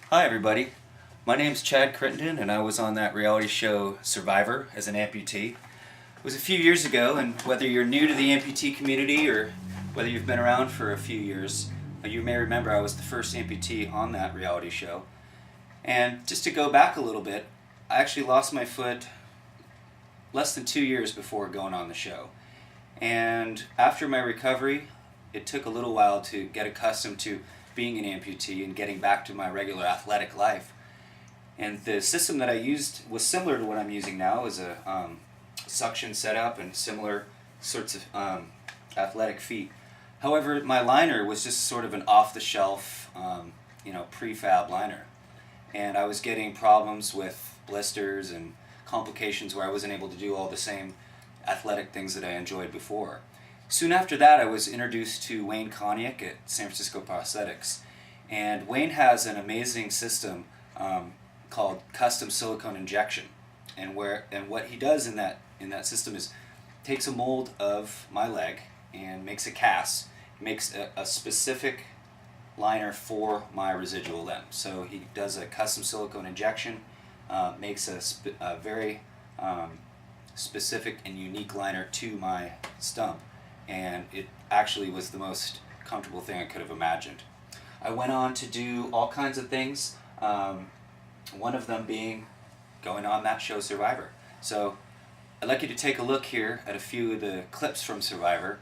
Hi everybody, my name's Chad Crittenden and I was on that reality show Survivor as an amputee. It was a few years ago, and whether you're new to the amputee community or whether you've been around for a few years, you may remember I was the first amputee on that reality show. And just to go back a little bit, I actually lost my foot less than 2 years before going on the show. And after my recovery, it took a little while to get accustomed to being an amputee and getting back to my regular athletic life. And the system that I used was similar to what I'm using now, is a suction setup and similar sorts of athletic feet. However, my liner was just sort of an off-the-shelf, prefab liner. And I was getting problems with blisters and complications where I wasn't able to do all the same athletic things that I enjoyed before. Soon after that, I was introduced to Wayne Koniak at San Francisco Prosthetics. And Wayne has an amazing system called custom silicone injection. And what he does in that system is takes a mold of my leg and makes a cast, makes a specific liner for my residual limb. So he does a custom silicone injection, makes a very specific and unique liner to my stump, and it actually was the most comfortable thing I could have imagined. I went on to do all kinds of things, one of them being going on that show Survivor. So I'd like you to take a look here at a few of the clips from Survivor.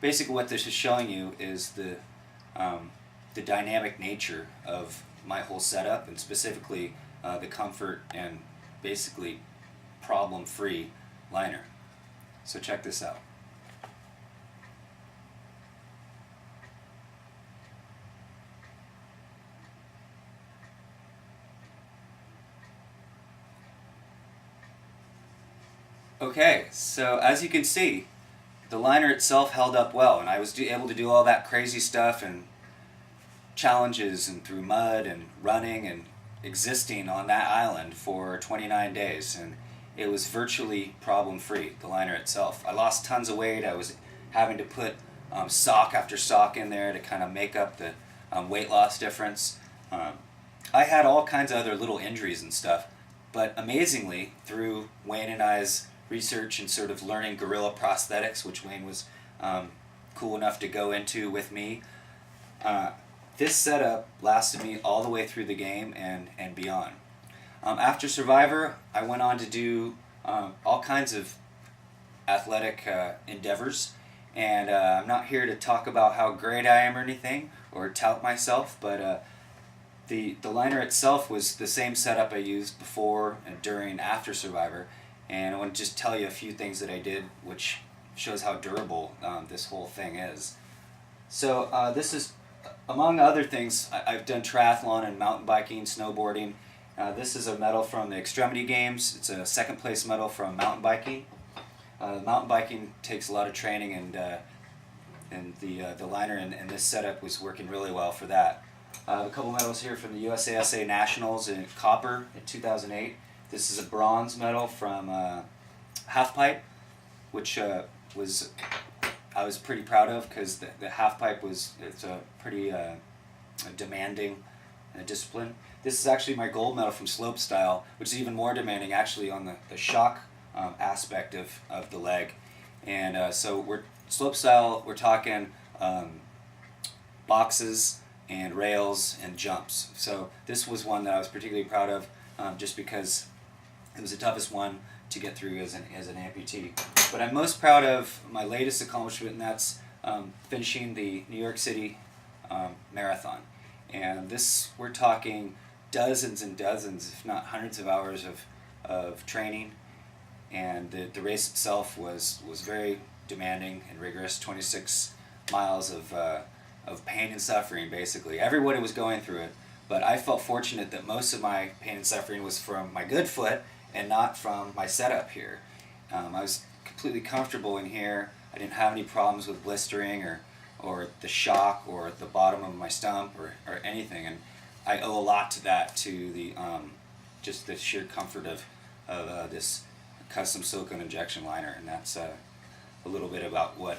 Basically what this is showing you is the dynamic nature of my whole setup, and specifically the comfort and basically problem-free liner. So check this out. Okay, so as you can see, the liner itself held up well, and I was able to do all that crazy stuff and challenges and through mud and running and existing on that island for 29 days, and it was virtually problem-free, the liner itself. I lost tons of weight. I was having to put sock after sock in there to kind of make up the weight loss difference. I had all kinds of other little injuries and stuff, but amazingly, through Wayne and I's research and sort of learning gorilla prosthetics, which Wayne was cool enough to go into with me, this setup lasted me all the way through the game and beyond. After Survivor, I went on to do all kinds of athletic endeavors, and I'm not here to talk about how great I am or anything, or tout myself, but the liner itself was the same setup I used before and during and after Survivor, and I want to just tell you a few things that I did which shows how durable this whole thing is. So this is, among other things, I've done triathlon and mountain biking, snowboarding. This is a medal from the Extremity Games. It's a second place medal from mountain biking. Mountain biking takes a lot of training, and the liner and this setup was working really well for that. A couple medals here from the USASA Nationals in copper in 2008. This is a bronze medal from half pipe, which I was pretty proud of, because the half pipe it's a pretty demanding discipline. This is actually my gold medal from slopestyle, which is even more demanding actually on the shock aspect of the leg. And so slopestyle, we're talking boxes and rails and jumps. So this was one that I was particularly proud of, just because it was the toughest one to get through as an amputee. But I'm most proud of my latest accomplishment, and that's finishing the New York City marathon. And this, we're talking dozens and dozens, if not hundreds of hours of training. And the race itself was very demanding and rigorous. 26 miles of pain and suffering, basically. Everybody was going through it, but I felt fortunate that most of my pain and suffering was from my good foot and not from my setup here. I was completely comfortable in here. I didn't have any problems with blistering or the shock or the bottom of my stump or anything, and I owe a lot to that, to the just the sheer comfort of this custom silicone injection liner, and that's a little bit about what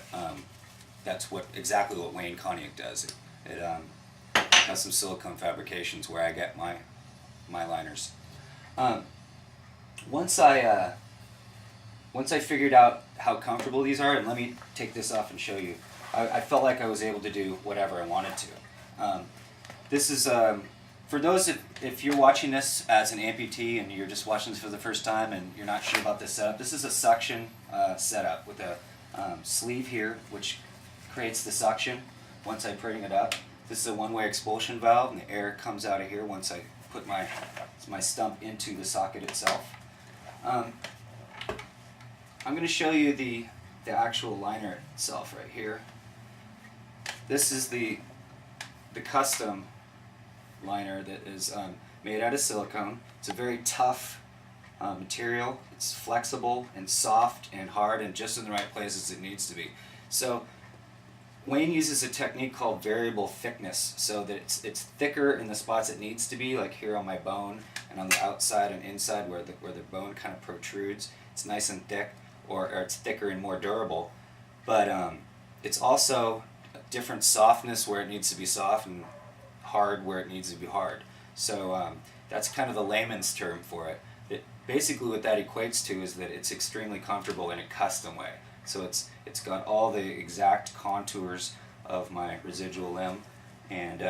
exactly what Wayne Koniak does. It Custom Silicone Fabrications, where I get my liners. Once I figured out how comfortable these are, and let me take this off and show you, I felt like I was able to do whatever I wanted to. This is, for those, if you're watching this as an amputee and you're just watching this for the first time and you're not sure about this setup, this is a suction setup with a sleeve here, which creates the suction once I bring it up. This is a one-way expulsion valve, and the air comes out of here once I put my stump into the socket itself. I'm going to show you the actual liner itself right here. This is the custom liner that is made out of silicone. It's a very tough material. It's flexible and soft and hard and just in the right places it needs to be. So Wayne uses a technique called variable thickness, so that it's thicker in the spots it needs to be, like here on my bone and on the outside and inside where the bone kind of protrudes. It's nice and thick, or it's thicker and more durable. But it's also a different softness where it needs to be soft and hard where it needs to be hard. So that's kind of the layman's term for it. Basically what that equates to is that it's extremely comfortable in a custom way. So it's got all the exact contours of my residual limb, and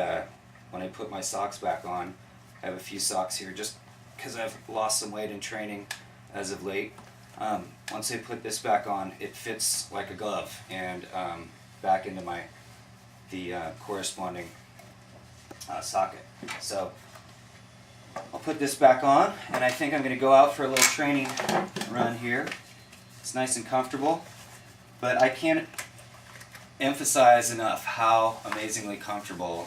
when I put my socks back on, I have a few socks here just because I've lost some weight in training as of late. Once I put this back on, it fits like a glove and back into the corresponding socket. So I'll put this back on, and I think I'm going to go out for a little training run here. It's nice and comfortable, but I can't emphasize enough how amazingly comfortable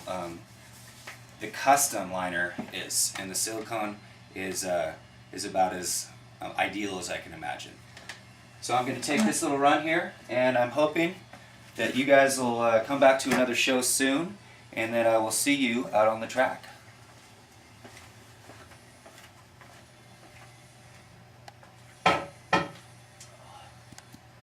the custom liner is, and the silicone is about as ideal as I can imagine. So I'm going to take this little run here, and I'm hoping that you guys will come back to another show soon, and that I will see you out on the track.